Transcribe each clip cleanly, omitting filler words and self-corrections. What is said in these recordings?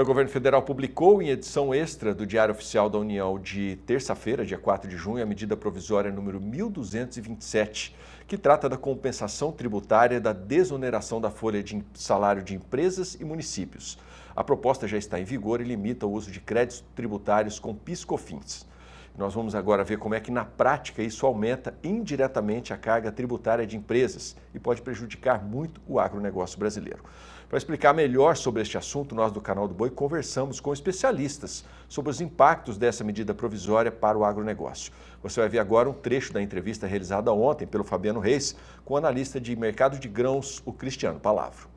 O governo federal publicou em edição extra do Diário Oficial da União de terça-feira, dia 4 de junho, a medida provisória número 1227, que trata da compensação tributária da desoneração da folha de salário de empresas e municípios. A proposta já está em vigor e limita o uso de créditos tributários com PIS/COFINS. Nós vamos agora ver como é que na prática isso aumenta indiretamente a carga tributária de empresas e pode prejudicar muito o agronegócio brasileiro. Para explicar melhor sobre este assunto, nós do Canal do Boi conversamos com especialistas sobre os impactos dessa medida provisória para o agronegócio. Você vai ver agora um trecho da entrevista realizada ontem pelo Fabiano Reis com o analista de mercado de grãos, o Cristiano Palavro.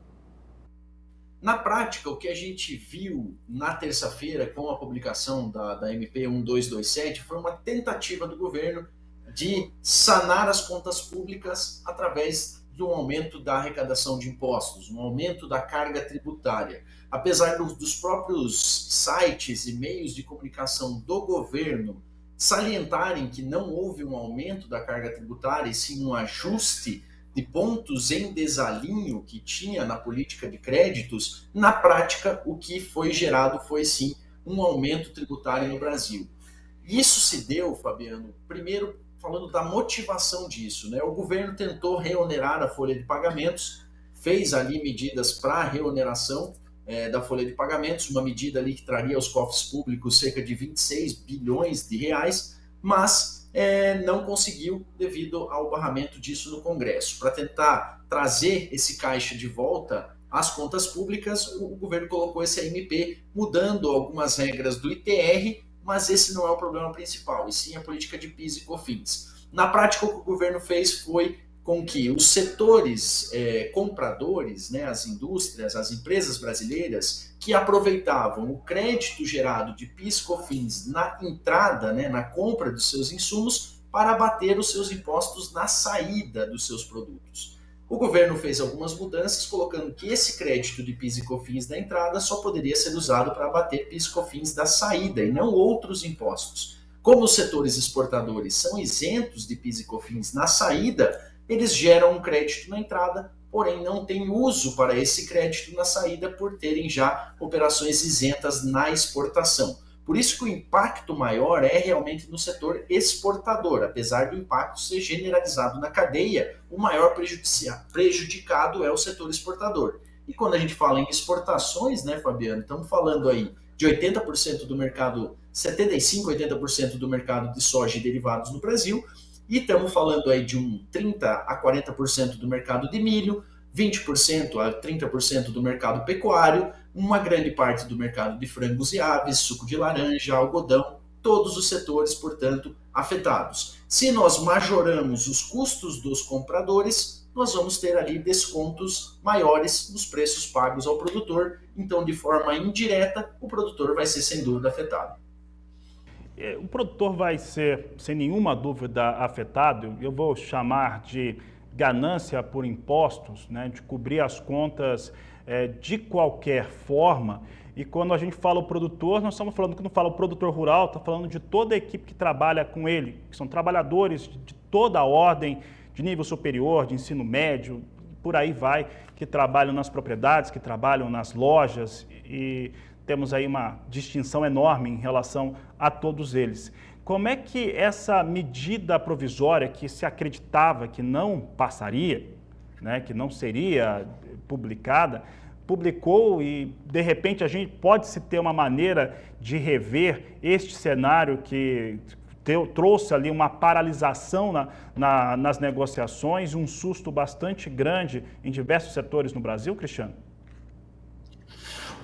Na prática, o que a gente viu na terça-feira com a publicação da MP 1227 foi uma tentativa do governo de sanar as contas públicas através de um aumento da arrecadação de impostos, um aumento da carga tributária. Apesar dos próprios sites e meios de comunicação do governo salientarem que não houve um aumento da carga tributária, e sim um ajuste de pontos em desalinho que tinha na política de créditos, na prática o que foi gerado foi sim um aumento tributário no Brasil. Isso se deu, Fabiano, primeiro falando da motivação disso, né? O governo tentou reonerar a folha de pagamentos, fez ali medidas para reoneração da folha de pagamentos, uma medida ali que traria aos cofres públicos cerca de 26 bilhões de reais, mas não conseguiu devido ao barramento disso no Congresso. Para tentar trazer esse caixa de volta às contas públicas, o governo colocou esse MP, mudando algumas regras do ITR, mas esse não é o problema principal, e sim a política de PIS e COFINS. Na prática, o que o governo fez foi com que os setores compradores, né, as indústrias, as empresas brasileiras, que aproveitavam o crédito gerado de PIS/COFINS na entrada, né, na compra dos seus insumos, para abater os seus impostos na saída dos seus produtos. O governo fez algumas mudanças, colocando que esse crédito de PIS e COFINS da entrada só poderia ser usado para abater PIS e COFINS da saída e não outros impostos. Como os setores exportadores são isentos de PIS e COFINS na saída, eles geram um crédito na entrada, porém não têm uso para esse crédito na saída por terem já operações isentas na exportação. Por isso que o impacto maior é realmente no setor exportador, apesar do impacto ser generalizado na cadeia, o maior prejudicado é o setor exportador. E quando a gente fala em exportações, né, Fabiano, estamos falando aí de 80% do mercado, 75%, 80% do mercado de soja e derivados no Brasil, e estamos falando aí de um 30% a 40% do mercado de milho, 20% a 30% do mercado pecuário, uma grande parte do mercado de frangos e aves, suco de laranja, algodão, todos os setores, portanto, afetados. Se nós majoramos os custos dos compradores, nós vamos ter ali descontos maiores nos preços pagos ao produtor, então, de forma indireta, o produtor vai ser, sem dúvida, afetado. O produtor vai ser, sem nenhuma dúvida, afetado. Eu vou chamar de ganância por impostos, né, de cobrir as contas de qualquer forma. E quando a gente fala o produtor, nós estamos falando, quando fala o produtor rural, está falando de toda a equipe que trabalha com ele, que são trabalhadores de toda a ordem, de nível superior, de ensino médio, por aí vai, que trabalham nas propriedades, que trabalham nas lojas, e temos aí uma distinção enorme em relação a todos eles. Como é que essa medida provisória que se acreditava que não passaria, né, que não seria publicada, publicou e, de repente, a gente pode-se ter uma maneira de rever este cenário que trouxe ali uma paralisação nas negociações, um susto bastante grande em diversos setores no Brasil, Cristiano?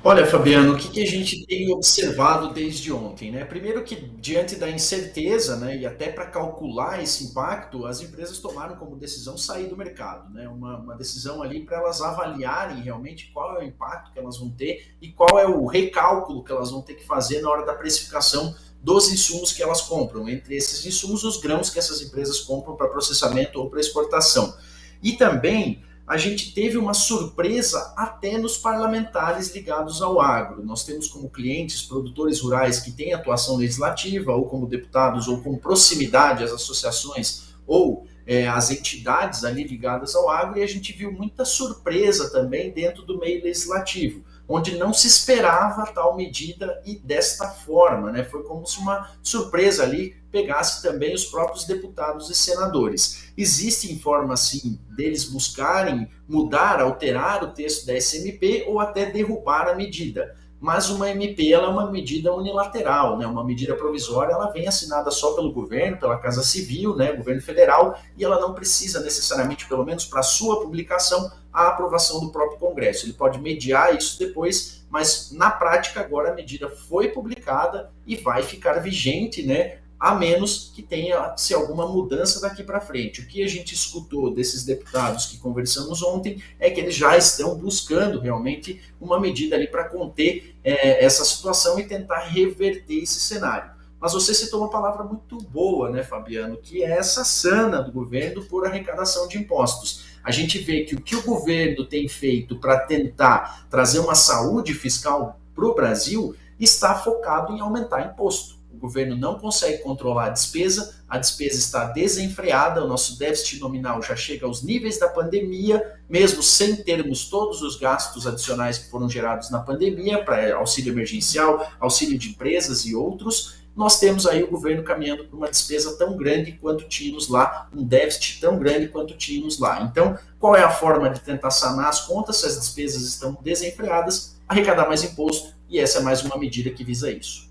Olha, Fabiano, o que a gente tem observado desde ontem, né? Primeiro que, diante da incerteza, né, e até para calcular esse impacto, as empresas tomaram como decisão sair do mercado, né? Uma decisão ali para elas avaliarem realmente qual é o impacto que elas vão ter e qual é o recálculo que elas vão ter que fazer na hora da precificação dos insumos que elas compram. Entre esses insumos, os grãos que essas empresas compram para processamento ou para exportação. E também a gente teve uma surpresa até nos parlamentares ligados ao agro. Nós temos como clientes produtores rurais que têm atuação legislativa, ou como deputados, ou com proximidade às associações, ou as entidades ali ligadas ao agro, e a gente viu muita surpresa também dentro do meio legislativo. onde não se esperava tal medida e desta forma, né? Foi como se uma surpresa ali pegasse também os próprios deputados e senadores. Existe forma, sim, deles buscarem mudar, alterar o texto da SMP ou até derrubar a medida. Mas uma MP ela é uma medida unilateral, né? Uma medida provisória, ela vem assinada só pelo governo, pela Casa Civil, né? Governo federal, e ela não precisa necessariamente, pelo menos para sua publicação, a aprovação do próprio Congresso. Ele pode mediar isso depois, mas na prática agora a medida foi publicada e vai ficar vigente, né? A menos que tenha se alguma mudança daqui para frente. O que a gente escutou desses deputados que conversamos ontem é que eles já estão buscando realmente uma medida ali para conter essa situação e tentar reverter esse cenário. Mas você citou uma palavra muito boa, né, Fabiano, que é essa sana do governo por arrecadação de impostos. A gente vê que o governo tem feito para tentar trazer uma saúde fiscal para o Brasil está focado em aumentar imposto. O governo não consegue controlar a despesa está desenfreada, o nosso déficit nominal já chega aos níveis da pandemia, mesmo sem termos todos os gastos adicionais que foram gerados na pandemia, para auxílio emergencial, auxílio de empresas e outros. Nós temos aí o governo caminhando por uma despesa tão grande quanto tínhamos lá, um déficit tão grande quanto tínhamos lá. Então, qual é a forma de tentar sanar as contas se as despesas estão desenfreadas? Arrecadar mais imposto, e essa é mais uma medida que visa isso.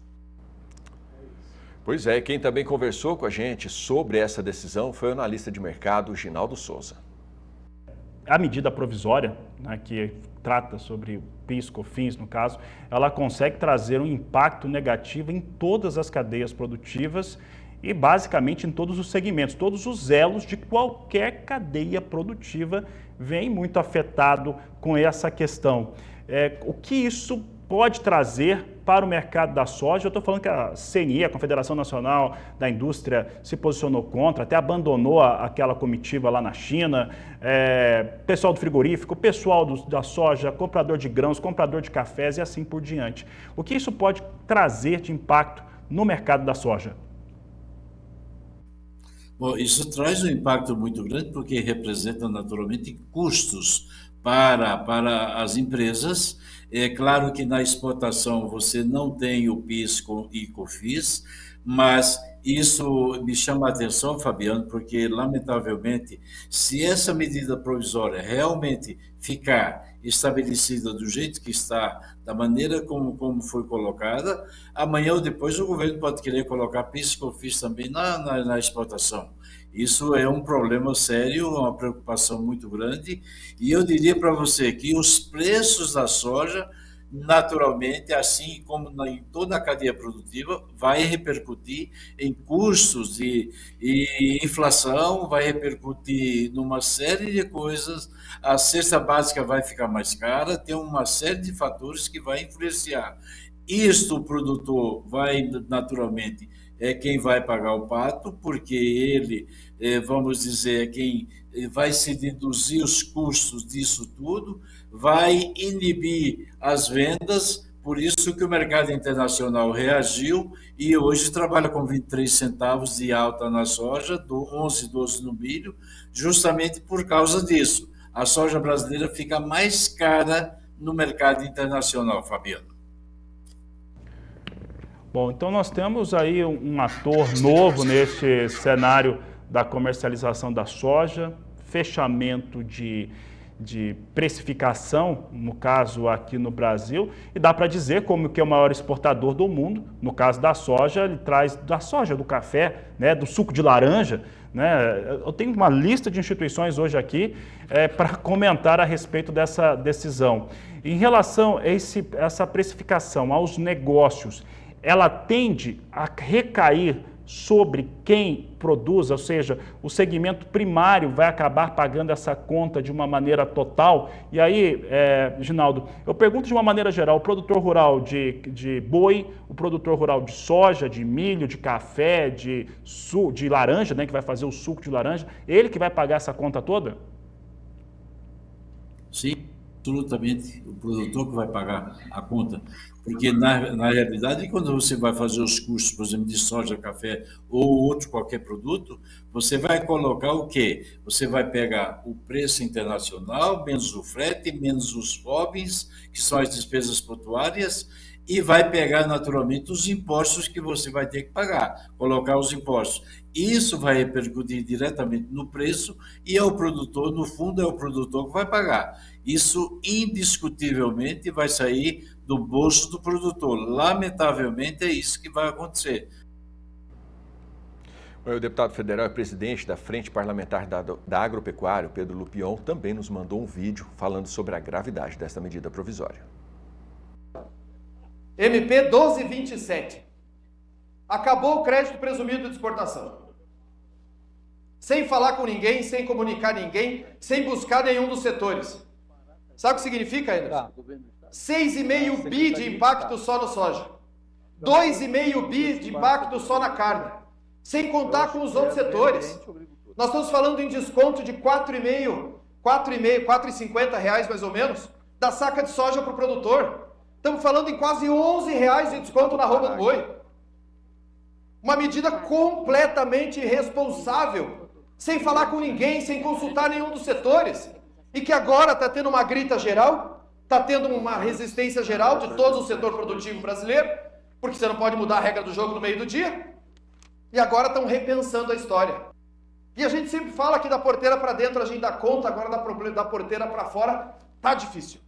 Pois é, quem também conversou com a gente sobre essa decisão foi o analista de mercado Ginaldo Souza. A medida provisória, né, que trata sobre PIS, COFINS, no caso, ela consegue trazer um impacto negativo em todas as cadeias produtivas e basicamente em todos os segmentos, todos os elos de qualquer cadeia produtiva vem muito afetado com essa questão. O que isso pode trazer para o mercado da soja? Eu estou falando que a CNI, a Confederação Nacional da Indústria, se posicionou contra, até abandonou aquela comitiva lá na China, pessoal do frigorífico, pessoal da soja, comprador de grãos, comprador de cafés e assim por diante. O que isso pode trazer de impacto no mercado da soja? Bom, isso traz um impacto muito grande porque representa naturalmente custos para as empresas. É claro que na exportação você não tem o PIS e COFINS, mas isso me chama a atenção, Fabiano, porque, lamentavelmente, se essa medida provisória realmente ficar estabelecida do jeito que está, da maneira como foi colocada, amanhã ou depois o governo pode querer colocar PIS e COFINS também na exportação. Isso é um problema sério, uma preocupação muito grande, e eu diria para você que os preços da soja, naturalmente, assim como em toda a cadeia produtiva, vai repercutir em custos e inflação, vai repercutir numa série de coisas. A cesta básica vai ficar mais cara, tem uma série de fatores que vai influenciar. Isto o produtor vai, naturalmente, é quem vai pagar o pato, porque ele, vamos dizer, é quem vai se deduzir os custos disso tudo, vai inibir as vendas, por isso que o mercado internacional reagiu e hoje trabalha com 23 centavos de alta na soja, 11, 12 no milho, justamente por causa disso. A soja brasileira fica mais cara no mercado internacional, Fabiano. Bom, então nós temos aí um ator novo neste cenário da comercialização da soja, fechamento de precificação, no caso aqui no Brasil, e dá para dizer como que é o maior exportador do mundo, no caso da soja, ele traz da soja, do café, né, do suco de laranja, né? Eu tenho uma lista de instituições hoje aqui para comentar a respeito dessa decisão. Em relação a essa precificação aos negócios, ela tende a recair sobre quem produz, ou seja, o segmento primário vai acabar pagando essa conta de uma maneira total. E aí, Ginaldo, eu pergunto de uma maneira geral, o produtor rural de boi, o produtor rural de soja, de milho, de café, de laranja, né, que vai fazer o suco de laranja, ele que vai pagar essa conta toda? Sim, absolutamente o produtor que vai pagar a conta. Porque, na realidade, quando você vai fazer os custos, por exemplo, de soja, café ou outro qualquer produto, você vai colocar o quê? Você vai pegar o preço internacional, menos o frete, menos os FOBs, que são as despesas portuárias, e vai pegar naturalmente os impostos que você vai ter que pagar, colocar os impostos. Isso vai repercutir diretamente no preço e é o produtor, no fundo, é o produtor que vai pagar. Isso indiscutivelmente vai sair do bolso do produtor. Lamentavelmente é isso que vai acontecer. O deputado federal e presidente da Frente Parlamentar da Agropecuária, Pedro Lupion, também nos mandou um vídeo falando sobre a gravidade desta medida provisória. MP 1227. Acabou o crédito presumido de exportação. Sem falar com ninguém, sem comunicar ninguém, sem buscar nenhum dos setores. Sabe o que significa, Anderson? 6,5 bi de impacto só no soja. 2,5 bi de impacto só na carne. Sem contar com os outros setores. Nós estamos falando em desconto de R$ 4,50 reais mais ou menos, da saca de soja para o produtor. Estamos falando em quase R$ 11 reais de desconto na arroba do boi. Uma medida completamente irresponsável, sem falar com ninguém, sem consultar nenhum dos setores, e que agora está tendo uma grita geral, está tendo uma resistência geral de todo o setor produtivo brasileiro, porque você não pode mudar a regra do jogo no meio do dia, e agora estão repensando a história. E a gente sempre fala que da porteira para dentro a gente dá conta, agora da porteira para fora tá difícil.